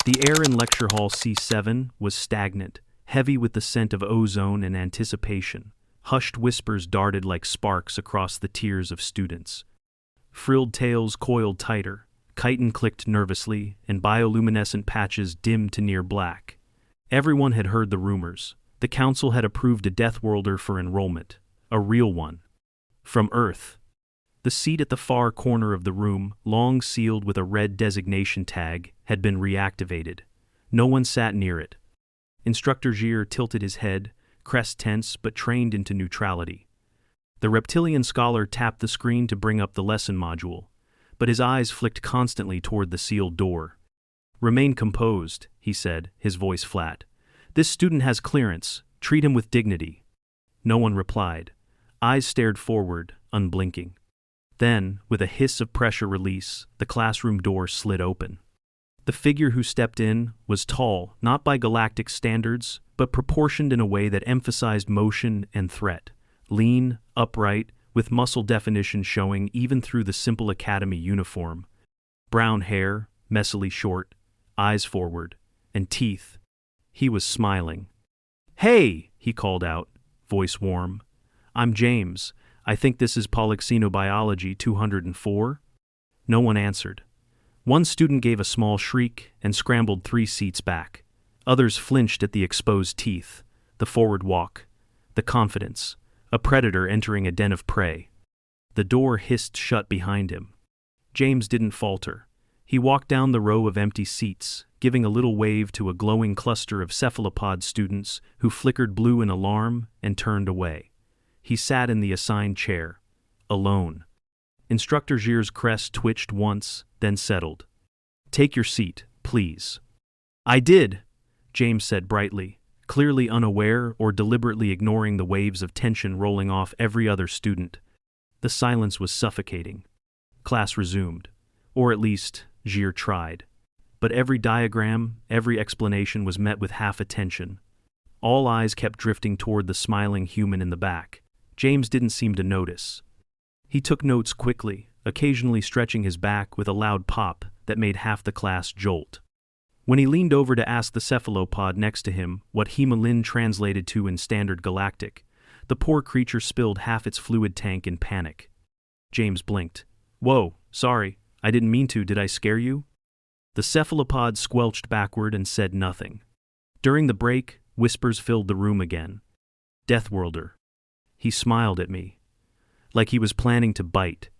The air in lecture hall C7 was stagnant, heavy with the scent of ozone and anticipation. Hushed whispers darted like sparks across the tiers of students. Frilled tails coiled tighter, chitin clicked nervously, and bioluminescent patches dimmed to near black. Everyone had heard the rumors. The council had approved a Deathworlder for enrollment. A real one. From Earth. The seat at the far corner of the room, long sealed with a red designation tag, had been reactivated. No one sat near it. Instructor Gier tilted his head, crest tense but trained into neutrality. The reptilian scholar tapped the screen to bring up the lesson module, but his eyes flicked constantly toward the sealed door. "Remain composed," he said, his voice flat. "This student has clearance. Treat him with dignity." No one replied. Eyes stared forward, unblinking. Then, with a hiss of pressure release, the classroom door slid open. The figure who stepped in was tall, not by galactic standards, but proportioned in a way that emphasized motion and threat. Lean, upright, with muscle definition showing even through the simple academy uniform. Brown hair, messily short, eyes forward, and teeth. He was smiling. "Hey!" he called out, voice warm. "I'm James. I think this is Polyxenobiology 204? No one answered. One student gave a small shriek and scrambled 3 seats back. Others flinched at the exposed teeth, the forward walk, the confidence, a predator entering a den of prey. The door hissed shut behind him. James didn't falter. He walked down the row of empty seats, giving a little wave to a glowing cluster of cephalopod students who flickered blue in alarm and turned away. He sat in the assigned chair, alone. Instructor Gier's crest twitched once, then settled. "Take your seat, please." "I did," James said brightly, clearly unaware or deliberately ignoring the waves of tension rolling off every other student. The silence was suffocating. Class resumed. Or at least, Gier tried. But every diagram, every explanation was met with half attention. All eyes kept drifting toward the smiling human in the back. James didn't seem to notice. He took notes quickly, occasionally stretching his back with a loud pop that made half the class jolt. When he leaned over to ask the cephalopod next to him what hemoglin translated to in standard galactic, the poor creature spilled half its fluid tank in panic. James blinked. "Whoa, sorry, I didn't mean to, did I scare you?" The cephalopod squelched backward and said nothing. During the break, whispers filled the room again. "Deathworlder." He smiled at me, like he was planning to bite.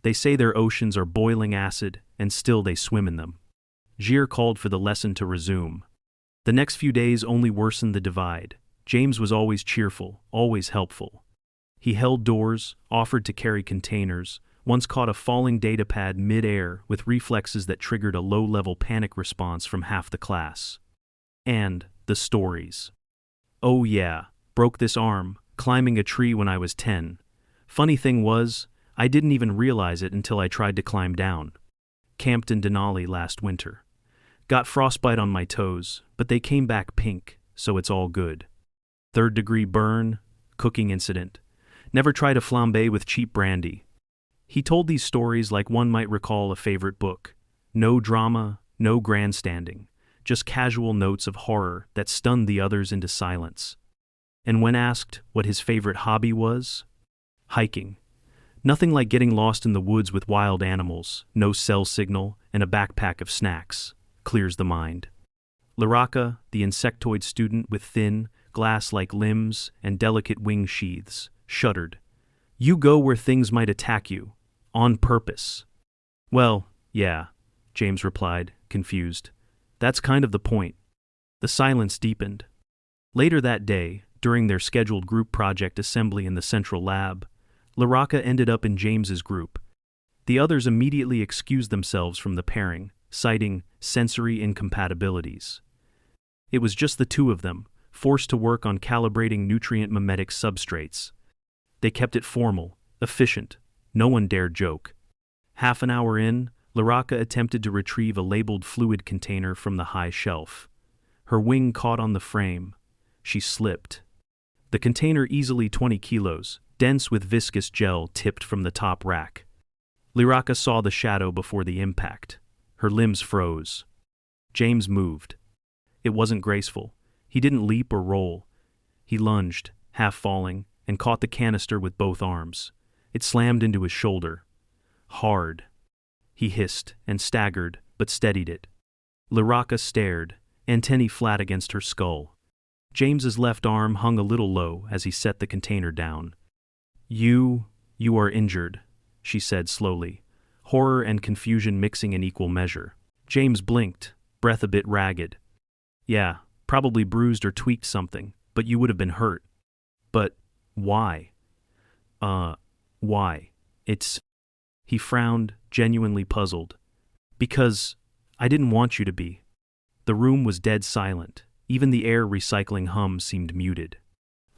"They say their oceans are boiling acid, and still they swim in them." Gier called for the lesson to resume. The next few days only worsened the divide. James was always cheerful, always helpful. He held doors, offered to carry containers, once caught a falling datapad mid-air with reflexes that triggered a low-level panic response from half the class. And the stories. "Oh yeah, broke this arm, climbing a tree when I was 10. Funny thing was, I didn't even realize it until I tried to climb down. Camped in Denali last winter. Got frostbite on my toes, but they came back pink, so it's all good. 3rd-degree burn, cooking incident. Never tried a flambe with cheap brandy." He told these stories like one might recall a favorite book. No drama, no grandstanding, just casual notes of horror that stunned the others into silence. And when asked what his favorite hobby was, hiking. Nothing like getting lost in the woods with wild animals, no cell signal, and a backpack of snacks. Clears the mind. Laraca, the insectoid student with thin, glass-like limbs and delicate wing sheaths, shuddered. "You go where things might attack you. On purpose." "Well, yeah," James replied, confused. "That's kind of the point." The silence deepened. Later that day, during their scheduled group project assembly in the central lab, Laraca ended up in James's group. The others immediately excused themselves from the pairing, citing sensory incompatibilities. It was just the two of them, forced to work on calibrating nutrient-mimetic substrates. They kept it formal, efficient. No one dared joke. Half an hour in, Laraca attempted to retrieve a labeled fluid container from the high shelf. Her wing caught on the frame. She slipped. The container easily 20 kilos, dense with viscous gel tipped from the top rack. Laraca saw the shadow before the impact. Her limbs froze. James moved. It wasn't graceful. He didn't leap or roll. He lunged, half falling, and caught the canister with both arms. It slammed into his shoulder. Hard. He hissed and staggered, but steadied it. Liraka stared, antennae flat against her skull. James's left arm hung a little low as he set the container down. You are injured," she said slowly, horror and confusion mixing in equal measure. James blinked, breath a bit ragged. "Yeah, probably bruised or tweaked something, but you would have been hurt." "But why?" Why? It's..." He frowned, genuinely puzzled. "Because I didn't want you to be." The room was dead silent. Even the air recycling hum seemed muted.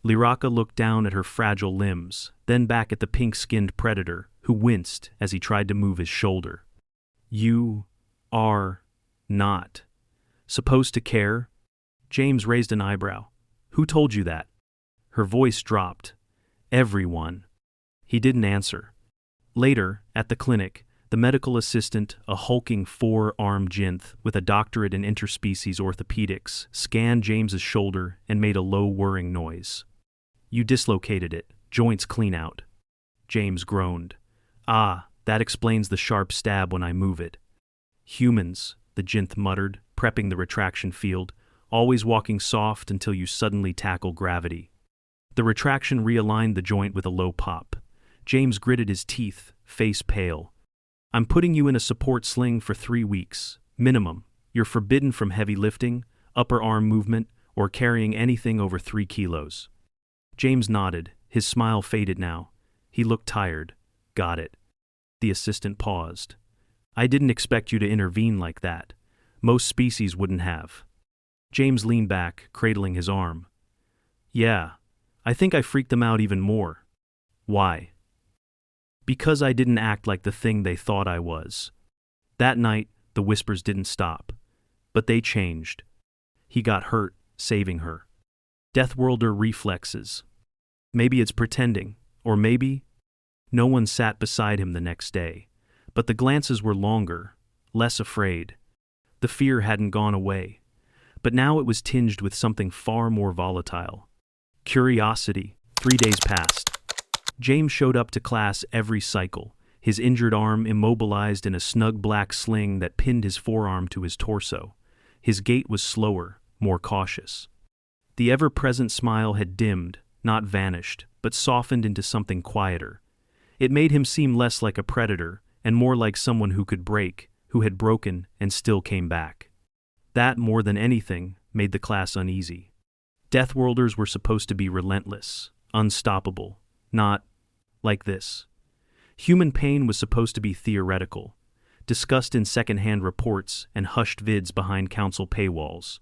Liraka looked down at her fragile limbs, then back at the pink-skinned predator, who winced as he tried to move his shoulder. "You are not supposed to care?" James raised an eyebrow. "Who told you that?" Her voice dropped. "Everyone." He didn't answer. Later, at the clinic, the medical assistant, a hulking four-armed jinth with a doctorate in interspecies orthopedics, scanned James's shoulder and made a low whirring noise. "You dislocated it, joints clean out." James groaned. "Ah, that explains the sharp stab when I move it." "Humans," the jinth muttered, prepping the retraction field, "always walking soft until you suddenly tackle gravity." The retraction realigned the joint with a low pop. James gritted his teeth, face pale. "I'm putting you in a support sling for 3 weeks, minimum. You're forbidden from heavy lifting, upper arm movement, or carrying anything over 3 kilos. James nodded, his smile faded now. He looked tired. "Got it." The assistant paused. "I didn't expect you to intervene like that. Most species wouldn't have." James leaned back, cradling his arm. "Yeah, I think I freaked them out even more." "Why?" "Because I didn't act like the thing they thought I was." That night, the whispers didn't stop. But they changed. He got hurt, saving her. Deathworlder reflexes. Maybe it's pretending, or maybe... No one sat beside him the next day. But the glances were longer, less afraid. The fear hadn't gone away. But now it was tinged with something far more volatile. Curiosity. 3 days passed. James showed up to class every cycle, his injured arm immobilized in a snug black sling that pinned his forearm to his torso. His gait was slower, more cautious. The ever-present smile had dimmed, not vanished, but softened into something quieter. It made him seem less like a predator and more like someone who could break, who had broken and still came back. That, more than anything, made the class uneasy. Deathworlders were supposed to be relentless, unstoppable. Not like this. Human pain was supposed to be theoretical, discussed in second-hand reports and hushed vids behind council paywalls.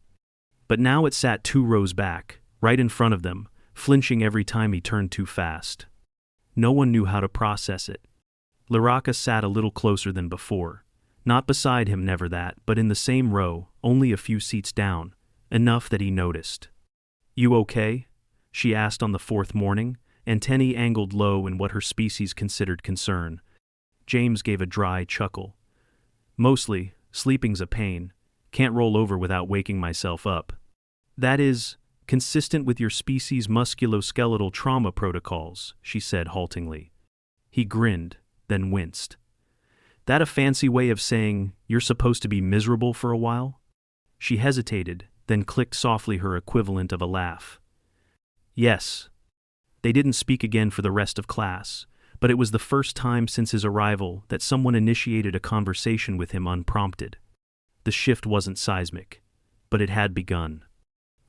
But now it sat 2 rows back, right in front of them, flinching every time he turned too fast. No one knew how to process it. Liraka sat a little closer than before. Not beside him, never that, but in the same row, only a few seats down, enough that he noticed. "You okay?" she asked on the 4th morning, antennae angled low in what her species considered concern. James gave a dry chuckle. "Mostly, sleeping's a pain. Can't roll over without waking myself up." "That is consistent with your species' musculoskeletal trauma protocols," she said haltingly. He grinned, then winced. "That a fancy way of saying you're supposed to be miserable for a while?" She hesitated, then clicked softly her equivalent of a laugh. "Yes." They didn't speak again for the rest of class, but it was the first time since his arrival that someone initiated a conversation with him unprompted. The shift wasn't seismic, but it had begun.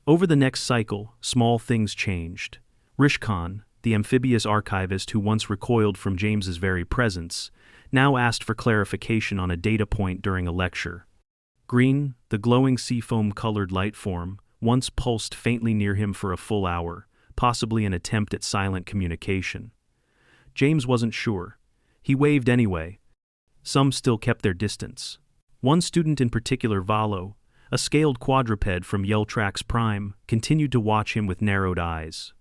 Over the next cycle, small things changed. Rishkan, the amphibious archivist who once recoiled from James's very presence, now asked for clarification on a data point during a lecture. Green, the glowing seafoam-colored light form, once pulsed faintly near him for a full hour, possibly an attempt at silent communication. James wasn't sure. He waved anyway. Some still kept their distance. One student in particular, Valo, a scaled quadruped from Yeltrax Prime, continued to watch him with narrowed eyes.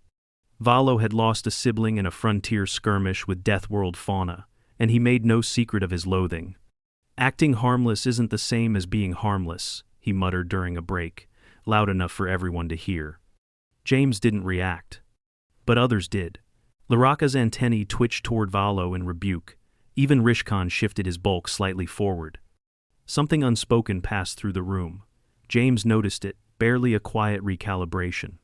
Valo had lost a sibling in a frontier skirmish with Deathworld fauna, and he made no secret of his loathing. Acting harmless isn't the same as being harmless, he muttered during a break, loud enough for everyone to hear. James didn't react. But others did. Laraka's antennae twitched toward Valo in rebuke. Even Rishkan shifted his bulk slightly forward. Something unspoken passed through the room. James noticed it, barely a quiet recalibration.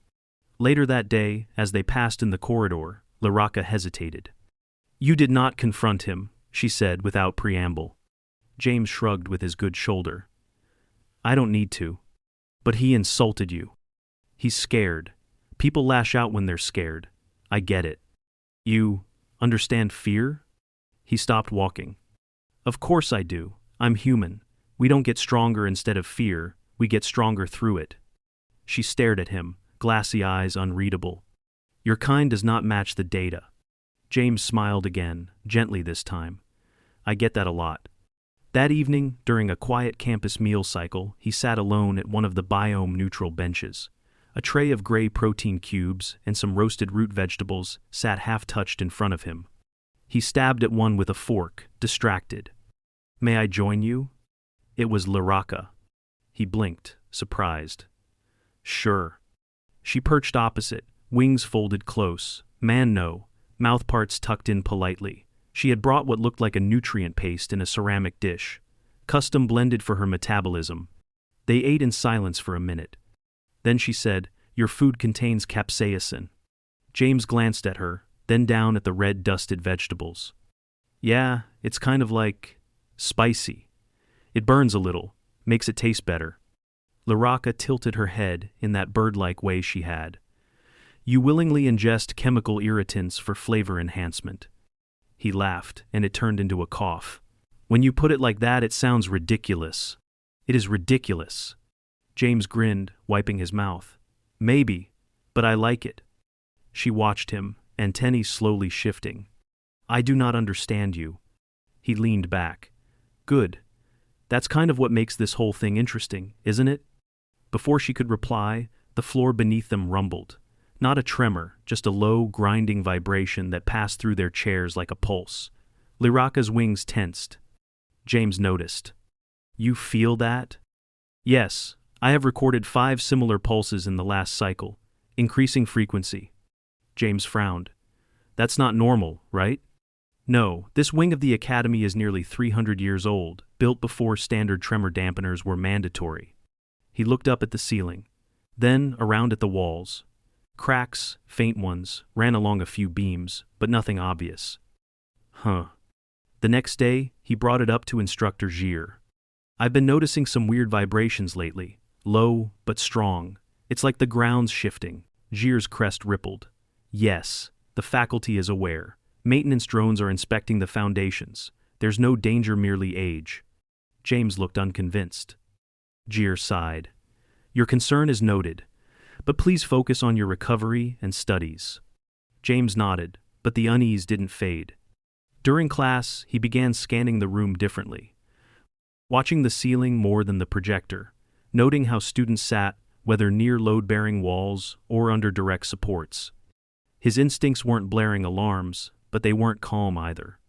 Later that day, as they passed in the corridor, Laraka hesitated. "You did not confront him," she said without preamble. James shrugged with his good shoulder. "I don't need to. But he insulted you. He's scared. People lash out when they're scared. I get it. You understand fear?" He stopped walking. "Of course I do. I'm human. We don't get stronger instead of fear, we get stronger through it." She stared at him, glassy eyes unreadable. "Your kind does not match the data." James smiled again, gently this time. "I get that a lot." That evening, during a quiet campus meal cycle, he sat alone at one of the biome-neutral benches. A tray of gray protein cubes and some roasted root vegetables sat half-touched in front of him. He stabbed at one with a fork, distracted. "May I join you?" It was Laraka. He blinked, surprised. "Sure." She perched opposite, wings folded close, no, mouthparts tucked in politely. She had brought what looked like a nutrient paste in a ceramic dish, custom blended for her metabolism. They ate in silence for a minute. Then she said, "Your food contains capsaicin." James glanced at her, then down at the red dusted vegetables. "Yeah, it's kind of like spicy. It burns a little, makes it taste better." Laraka tilted her head in that bird-like way she had. "You willingly ingest chemical irritants for flavor enhancement." He laughed, and it turned into a cough. "When you put it like that, it sounds ridiculous." "It is ridiculous." James grinned, wiping his mouth. "Maybe, but I like it." She watched him, antennae slowly shifting. "I do not understand you." He leaned back. "Good. That's kind of what makes this whole thing interesting, isn't it?" Before she could reply, the floor beneath them rumbled. Not a tremor, just a low, grinding vibration that passed through their chairs like a pulse. Laraka's wings tensed. James noticed. "You feel that?" "Yes, I have recorded 5 similar pulses in the last cycle. Increasing frequency." James frowned. "That's not normal, right?" "No, this wing of the Academy is nearly 300 years old, built before standard tremor dampeners were mandatory." He looked up at the ceiling, then around at the walls. Cracks, faint ones, ran along a few beams, but nothing obvious. "Huh." The next day, he brought it up to Instructor Gir. "I've been noticing some weird vibrations lately, low but strong. It's like the ground's shifting." Gir's crest rippled. "Yes, the faculty is aware. Maintenance drones are inspecting the foundations. There's no danger, merely age." James looked unconvinced. Gir sighed. "Your concern is noted, but please focus on your recovery and studies." James nodded, but the unease didn't fade. During class, he began scanning the room differently, watching the ceiling more than the projector, noting how students sat, whether near load-bearing walls or under direct supports. His instincts weren't blaring alarms, but they weren't calm either.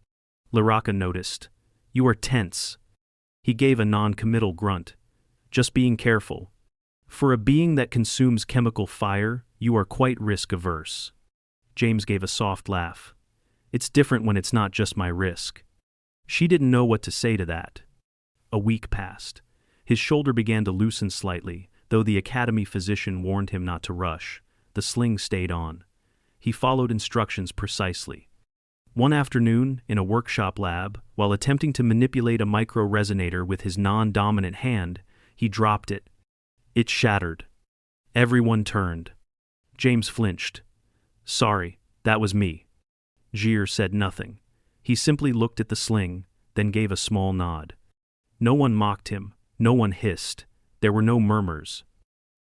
Laraka noticed. "You are tense." He gave a non-committal grunt. "Just being careful. For a being that consumes chemical fire, you are quite risk-averse." James gave a soft laugh. "It's different when it's not just my risk." She didn't know what to say to that. A week passed. His shoulder began to loosen slightly, though the academy physician warned him not to rush. The sling stayed on. He followed instructions precisely. One afternoon, in a workshop lab, while attempting to manipulate a micro-resonator with his non-dominant hand, he dropped it. It shattered. Everyone turned. James flinched. "Sorry, that was me." Gir said nothing. He simply looked at the sling, then gave a small nod. No one mocked him, no one hissed. There were no murmurs.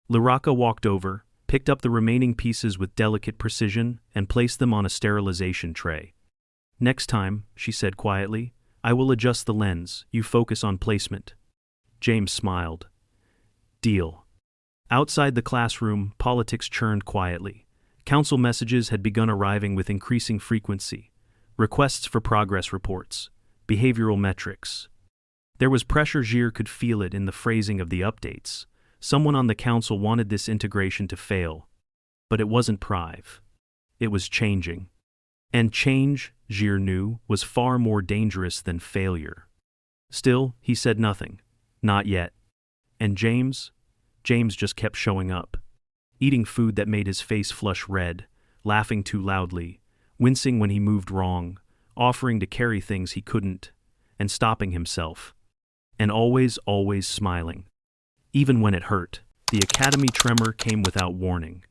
Laraka walked over, picked up the remaining pieces with delicate precision, and placed them on a sterilization tray. "Next time," she said quietly, "I will adjust the lens, you focus on placement." James smiled. "Deal." Outside the classroom, politics churned quietly. Council messages had begun arriving with increasing frequency. Requests for progress reports, behavioral metrics. There was pressure. Gir could feel it in the phrasing of the updates. Someone on the council wanted this integration to fail. But it wasn't Prive. It was changing. And change, Gir knew, was far more dangerous than failure. Still, he said nothing. Not yet. And James? James just kept showing up. Eating food that made his face flush red, laughing too loudly, wincing when he moved wrong, offering to carry things he couldn't, and stopping himself. And always smiling. Even when it hurt. The academy tremor came without warning.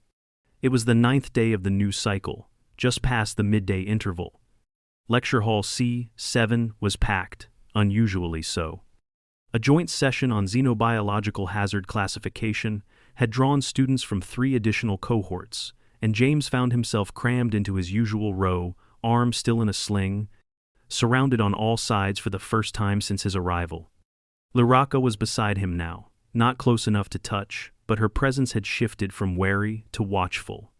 It was the 9th day of the new cycle, just past the midday interval. Lecture Hall C7 was packed, unusually so. A joint session on xenobiological hazard classification had drawn students from 3 additional cohorts, and James found himself crammed into his usual row, arm still in a sling, surrounded on all sides for the first time since his arrival. Liraka was beside him now, not close enough to touch, but her presence had shifted from wary to watchful.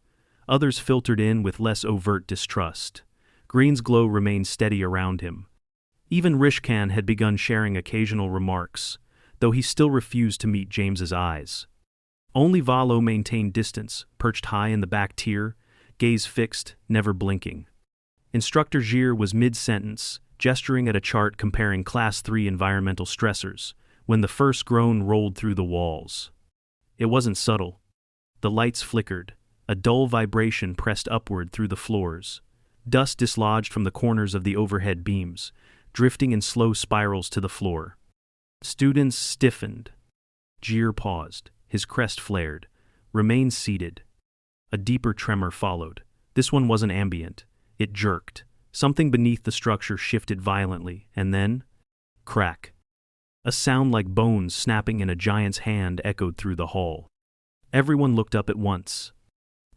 Others filtered in with less overt distrust. Green's glow remained steady around him. Even Rishkan had begun sharing occasional remarks, though he still refused to meet James's eyes. Only Valo maintained distance, perched high in the back tier, gaze fixed, never blinking. Instructor Gir was mid-sentence, gesturing at a chart comparing Class 3 environmental stressors, when the first groan rolled through the walls. It wasn't subtle. The lights flickered. A dull vibration pressed upward through the floors. Dust dislodged from the corners of the overhead beams, drifting in slow spirals to the floor. Students stiffened. Gir paused. His crest flared. Remained seated. A deeper tremor followed. This one wasn't ambient. It jerked. Something beneath the structure shifted violently, and then, crack. A sound like bones snapping in a giant's hand echoed through the hall. Everyone looked up at once.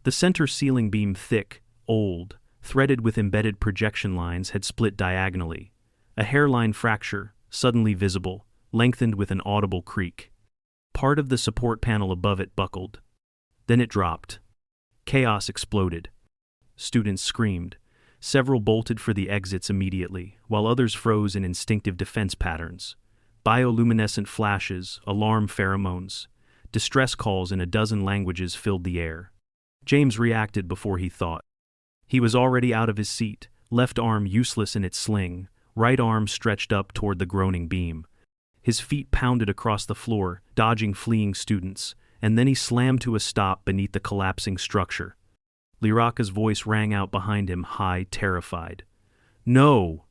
The center ceiling beam, thick, old, threaded with embedded projection lines, had split diagonally. A hairline fracture, suddenly visible, lengthened with an audible creak. Part of the support panel above it buckled. Then it dropped. Chaos exploded. Students screamed. Several bolted for the exits immediately, while others froze in instinctive defense patterns. Bioluminescent flashes, alarm pheromones, distress calls in a dozen languages filled the air. James reacted before he thought. He was already out of his seat, left arm useless in its sling, right arm stretched up toward the groaning beam. His feet pounded across the floor, dodging fleeing students, and then he slammed to a stop beneath the collapsing structure. Liraka's voice rang out behind him, high, terrified. No!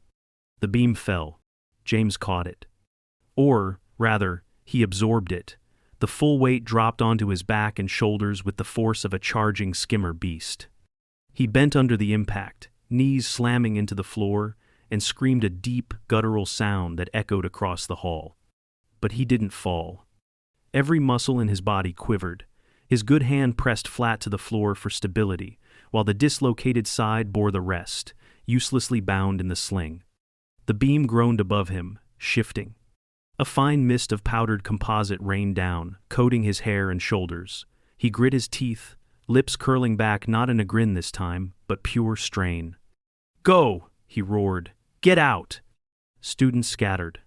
The beam fell. James caught it. Or, rather, he absorbed it. The full weight dropped onto his back and shoulders with the force of a charging skimmer beast. He bent under the impact, knees slamming into the floor, and screamed a deep, guttural sound that echoed across the hall. But he didn't fall. Every muscle in his body quivered. His good hand pressed flat to the floor for stability, while the dislocated side bore the rest, uselessly bound in the sling. The beam groaned above him, shifting. A fine mist of powdered composite rained down, coating his hair and shoulders. He grit his teeth, lips curling back not in a grin this time, but pure strain. "Go!" he roared. "Get out!" Students scattered.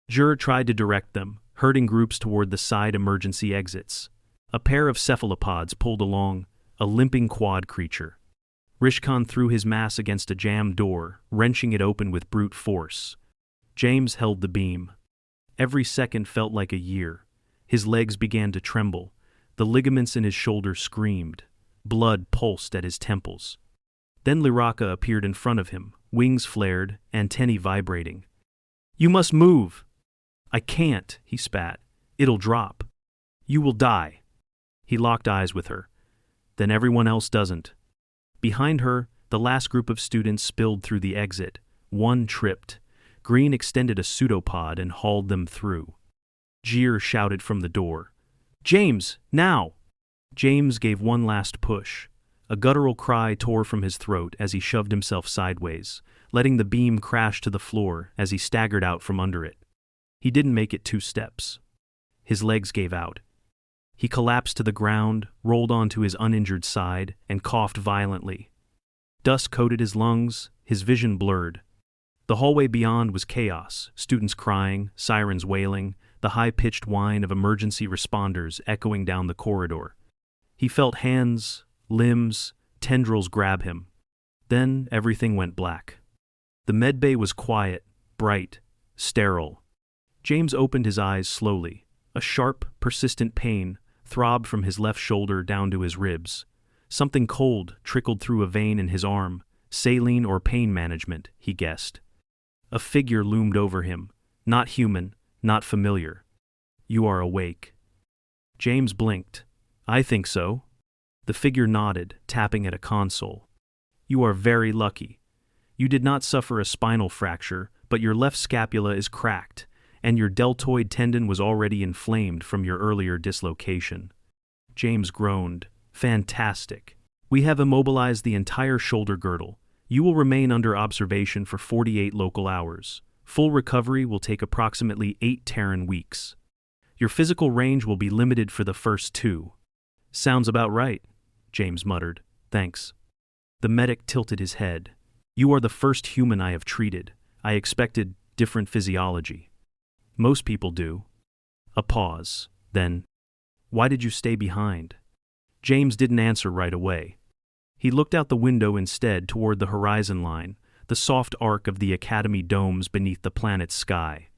Jur tried to direct them, herding groups toward the side emergency exits. A pair of cephalopods pulled along, a limping quad creature. Rishkan threw his mass against a jammed door, wrenching it open with brute force. James held the beam. Every second felt like a year. His legs began to tremble. The ligaments in his shoulder screamed. Blood pulsed at his temples. Then Liraka appeared in front of him, wings flared, antennae vibrating. "You must move!" "I can't," he spat. "It'll drop. You will die." He locked eyes with her. Then everyone else doesn't. Behind her, the last group of students spilled through the exit. One tripped. Green extended a pseudopod and hauled them through. Gir shouted from the door. "James, now!" James gave one last push. A guttural cry tore from his throat as he shoved himself sideways, letting the beam crash to the floor as he staggered out from under it. He didn't make it 2 steps. His legs gave out. He collapsed to the ground, rolled onto his uninjured side, and coughed violently. Dust coated his lungs, his vision blurred. The hallway beyond was chaos, students crying, sirens wailing, the high-pitched whine of emergency responders echoing down the corridor. He felt hands, limbs, tendrils grab him. Then everything went black. The medbay was quiet, bright, sterile. James opened his eyes slowly. A sharp, persistent pain throbbed from his left shoulder down to his ribs. Something cold trickled through a vein in his arm, saline or pain management, he guessed. A figure loomed over him, not human, not familiar. "You are awake." James blinked. "I think so." The figure nodded, tapping at a console. "You are very lucky. You did not suffer a spinal fracture, but your left scapula is cracked, and your deltoid tendon was already inflamed from your earlier dislocation." James groaned. "Fantastic. We have immobilized the entire shoulder girdle. You will remain under observation for 48 local hours. Full recovery will take approximately 8 Terran weeks. Your physical range will be limited for the first 2. "Sounds about right," James muttered. "Thanks." The medic tilted his head. "You are the first human I have treated. I expected different physiology." "Most people do." A pause. Then, "Why did you stay behind?" James didn't answer right away. He looked out the window instead toward the horizon line, the soft arc of the Academy domes beneath the planet's sky.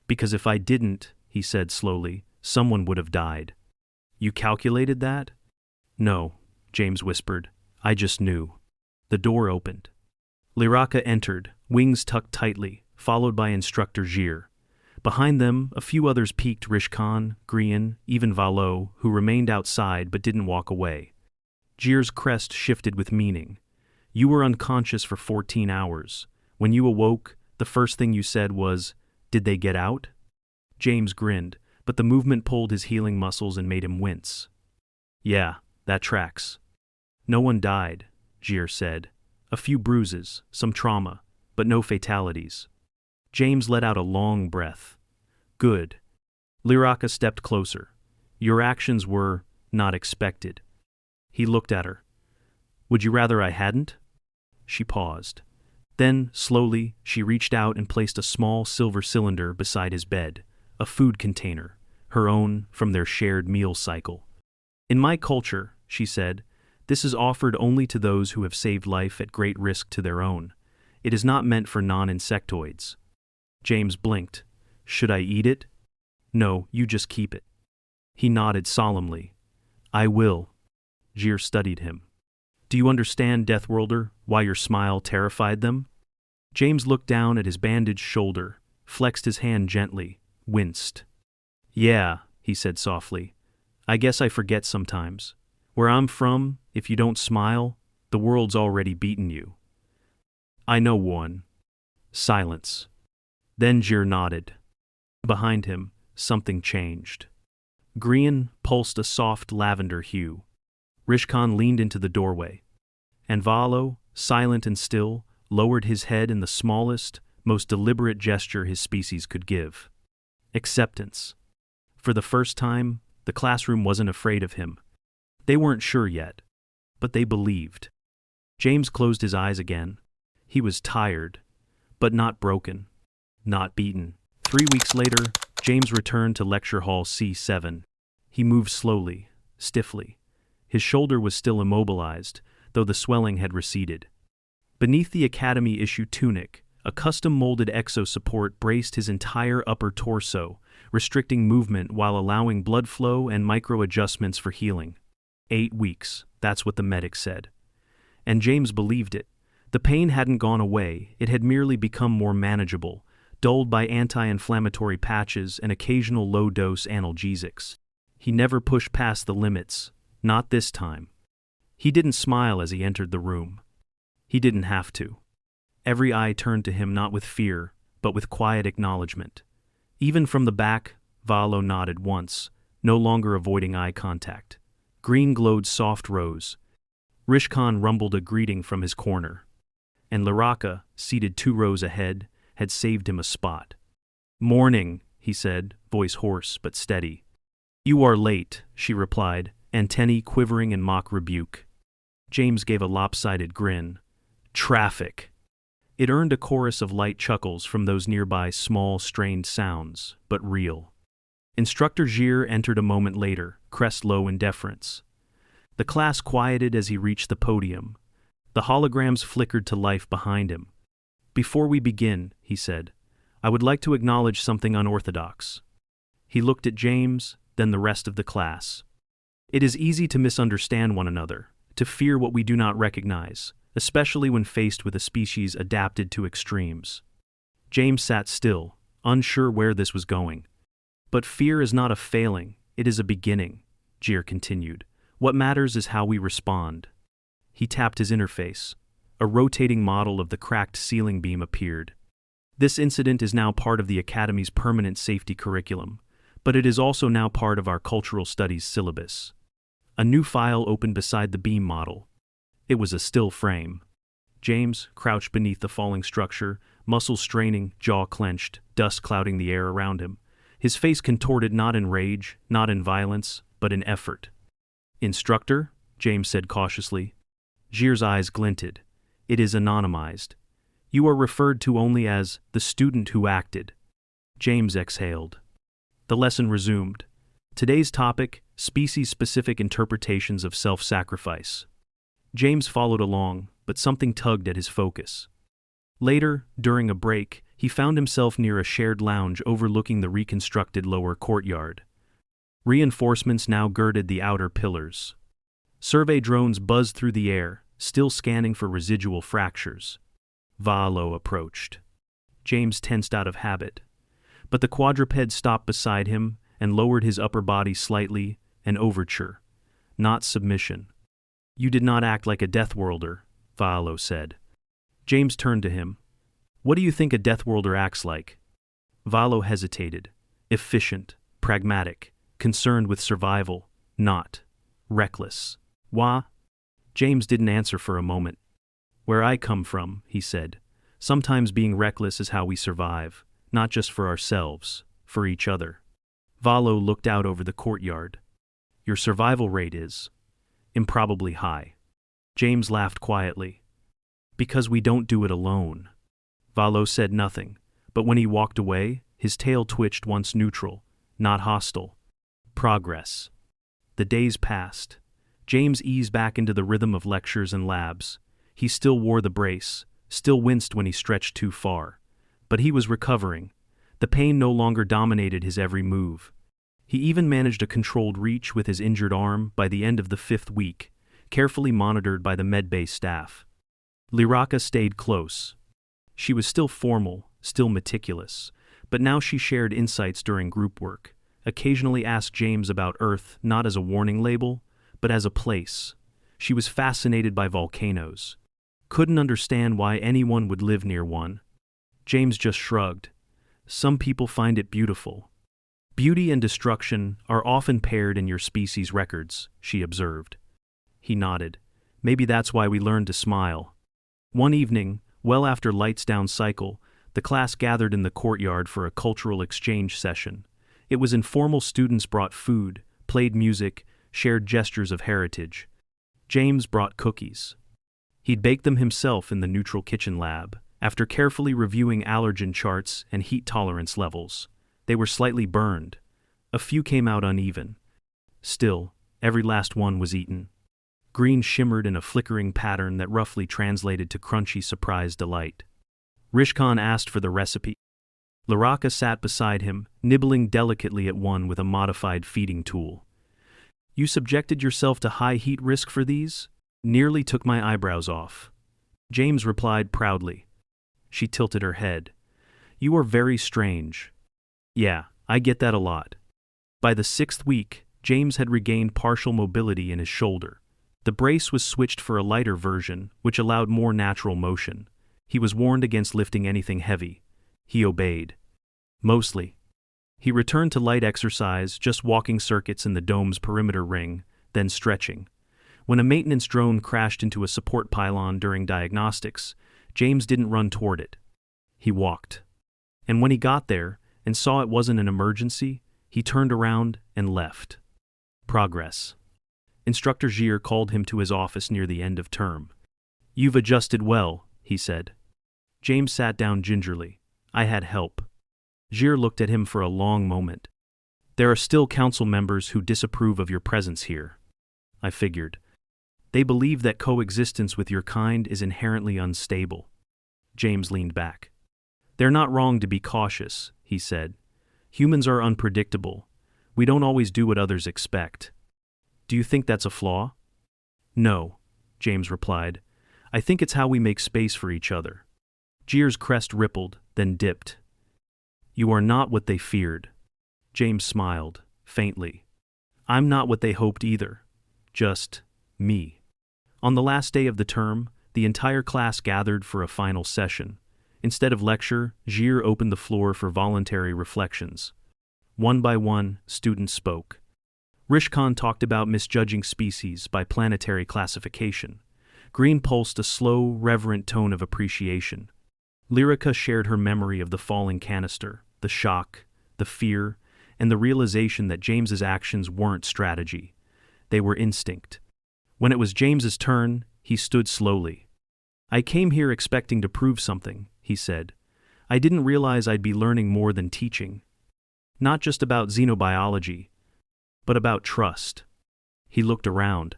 "Because if I didn't," he said slowly, "someone would have died." "You calculated that?" "No," James whispered. "I just knew." The door opened. Lyraka entered, wings tucked tightly, followed by Instructor Gir. Behind them, a few others peeked: Rishkan, Grian, even Valo, who remained outside but didn't walk away. Gir's crest shifted with meaning. "You were unconscious for 14 hours. When you awoke, the first thing you said was, 'Did they get out?'" James grinned, but the movement pulled his healing muscles and made him wince. "Yeah, that tracks." "No one died," Gir said. "A few bruises, some trauma, but no fatalities." James let out a long breath. "Good." Lyraka stepped closer. "Your actions were not expected." He looked at her. "Would you rather I hadn't?" She paused. Then, slowly, she reached out and placed a small silver cylinder beside his bed, a food container, her own from their shared meal cycle. "In my culture," she said, "this is offered only to those who have saved life at great risk to their own. It is not meant for non-insectoids." James blinked. "Should I eat it?" "No, you just keep it." He nodded solemnly. "I will." Gir studied him. "Do you understand, Deathworlder, why your smile terrified them?" James looked down at his bandaged shoulder, flexed his hand gently, winced. "Yeah," he said softly. "I guess I forget sometimes. Where I'm from, if you don't smile, the world's already beaten you." "I know one." Silence. Then Gir nodded. Behind him, something changed. Grian pulsed a soft lavender hue. Rishkan leaned into the doorway. And Valo, silent and still, lowered his head in the smallest, most deliberate gesture his species could give. Acceptance. For the first time, the classroom wasn't afraid of him. They weren't sure yet, but they believed. James closed his eyes again. He was tired, but not broken, not beaten. 3 weeks later, James returned to Lecture Hall C7. He moved slowly, stiffly. His shoulder was still immobilized, though the swelling had receded. Beneath the Academy-issue tunic, a custom-molded exosupport braced his entire upper torso, restricting movement while allowing blood flow and micro-adjustments for healing. 8 weeks, that's what the medic said. And James believed it. The pain hadn't gone away, it had merely become more manageable, dulled by anti-inflammatory patches and occasional low-dose analgesics. He never pushed past the limits, not this time. He didn't smile as he entered the room. He didn't have to. Every eye turned to him not with fear, but with quiet acknowledgement. Even from the back, Valo nodded once, no longer avoiding eye contact. Green glowed soft rose. Rishkan rumbled a greeting from his corner. And Lyraka, seated 2 rows ahead, had saved him a spot. "Morning," he said, voice hoarse but steady. "You are late," she replied, antennae quivering in mock rebuke. James gave a lopsided grin. "Traffic." It earned a chorus of light chuckles from those nearby small, strained sounds, but real. Instructor Gir entered a moment later, crest low in deference. The class quieted as he reached the podium. The holograms flickered to life behind him. "Before we begin," he said, "I would like to acknowledge something unorthodox." He looked at James, then the rest of the class. "It is easy to misunderstand one another, to fear what we do not recognize, especially when faced with a species adapted to extremes." James sat still, unsure where this was going. "But fear is not a failing, it is a beginning," Gir continued. "What matters is how we respond." He tapped his interface. A rotating model of the cracked ceiling beam appeared. "This incident is now part of the Academy's permanent safety curriculum, but it is also now part of our cultural studies syllabus." A new file opened beside the beam model. It was a still frame. James crouched beneath the falling structure, muscles straining, jaw clenched, dust clouding the air around him. His face contorted not in rage, not in violence, but in effort. "Instructor?" James said cautiously. Gir's eyes glinted. "It is anonymized. You are referred to only as the student who acted." James exhaled. The lesson resumed. Today's topic, species-specific interpretations of self-sacrifice. James followed along, but something tugged at his focus. Later, during a break, he found himself near a shared lounge overlooking the reconstructed lower courtyard. Reinforcements now girded the outer pillars. Survey drones buzzed through the air, still scanning for residual fractures. Valo approached. James tensed out of habit. But the quadruped stopped beside him and lowered his upper body slightly, an overture, not submission. "You did not act like a Deathworlder," Valo said. James turned to him. "What do you think a Deathworlder acts like?" Valo hesitated. "Efficient, pragmatic, concerned with survival, not reckless." "Why?" James didn't answer for a moment. "Where I come from," he said, "sometimes being reckless is how we survive, not just for ourselves, for each other." Valo looked out over the courtyard. "Your survival rate is improbably high." James laughed quietly. "Because we don't do it alone." Valo said nothing, but when he walked away, his tail twitched once neutral, not hostile. Progress. The days passed. James eased back into the rhythm of lectures and labs. He still wore the brace, still winced when he stretched too far. But he was recovering. The pain no longer dominated his every move. He even managed a controlled reach with his injured arm by the end of the 5th week, carefully monitored by the medbay staff. Liraka stayed close. She was still formal, still meticulous, but now she shared insights during group work, occasionally asked James about Earth not as a warning label, but as a place. She was fascinated by volcanoes. Couldn't understand why anyone would live near one. James just shrugged. "Some people find it beautiful." "Beauty and destruction are often paired in your species' records," she observed. He nodded. "Maybe that's why we learned to smile." One evening, well after lights down cycle, the class gathered in the courtyard for a cultural exchange session. It was informal. Students brought food, played music, shared gestures of heritage. James brought cookies. He'd baked them himself in the neutral kitchen lab, after carefully reviewing allergen charts and heat tolerance levels. They were slightly burned. A few came out uneven. Still, every last one was eaten. Green shimmered in a flickering pattern that roughly translated to crunchy surprise delight. Rishkan asked for the recipe. Liraka sat beside him, nibbling delicately at one with a modified feeding tool. "You subjected yourself to high heat risk for these?" "Nearly took my eyebrows off." James replied proudly. She tilted her head. "You are very strange." "Yeah, I get that a lot." By the 6th week, James had regained partial mobility in his shoulder. The brace was switched for a lighter version, which allowed more natural motion. He was warned against lifting anything heavy. He obeyed. Mostly. He returned to light exercise, just walking circuits in the dome's perimeter ring, then stretching. When a maintenance drone crashed into a support pylon during diagnostics, James didn't run toward it. He walked. And when he got there, and saw it wasn't an emergency, he turned around and left. Progress. Instructor Gir called him to his office near the end of term. "You've adjusted well," he said. James sat down gingerly. I had help. Gir looked at him for a long moment. There are still council members who disapprove of your presence here. I figured. They believe that coexistence with your kind is inherently unstable. James leaned back. They're not wrong to be cautious, he said. Humans are unpredictable. We don't always do what others expect. Do you think that's a flaw? No, James replied. I think it's how we make space for each other. Gir's crest rippled, then dipped. You are not what they feared. James smiled, faintly. I'm not what they hoped either. Just me. On the last day of the term, the entire class gathered for a final session. Instead of lecture, Gir opened the floor for voluntary reflections. One by one, students spoke. Rishkan talked about misjudging species by planetary classification. Green pulsed a slow, reverent tone of appreciation. Lyrica shared her memory of the falling canister, the shock, the fear, and the realization that James's actions weren't strategy. They were instinct. When it was James's turn, he stood slowly. I came here expecting to prove something, he said. I didn't realize I'd be learning more than teaching. Not just about xenobiology, but about trust. He looked around.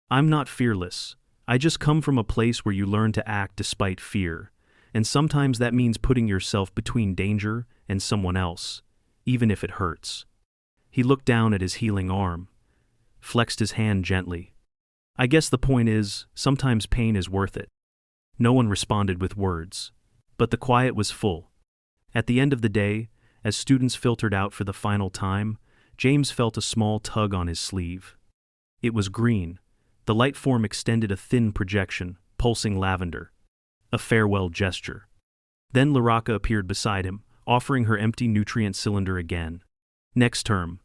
I'm not fearless. I just come from a place where you learn to act despite fear, and sometimes that means putting yourself between danger and someone else, even if it hurts. He looked down at his healing arm, flexed his hand gently. I guess the point is, sometimes pain is worth it. No one responded with words, but the quiet was full. At the end of the day, as students filtered out for the final time, James felt a small tug on his sleeve. It was green. The light form extended a thin projection, pulsing lavender. A farewell gesture. Then Lyrica appeared beside him, offering her empty nutrient cylinder again. Next term.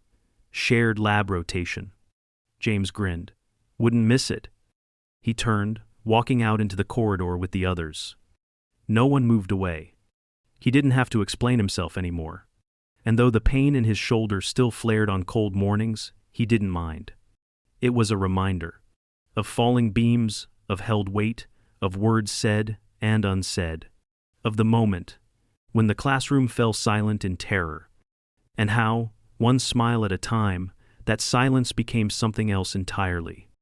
Shared lab rotation. James grinned. Wouldn't miss it. He turned, walking out into the corridor with the others. No one moved away. He didn't have to explain himself anymore. And though the pain in his shoulder still flared on cold mornings, he didn't mind. It was a reminder. Of falling beams, of held weight, of words said and unsaid. Of the moment, when the classroom fell silent in terror. And how, one smile at a time, that silence became something else entirely.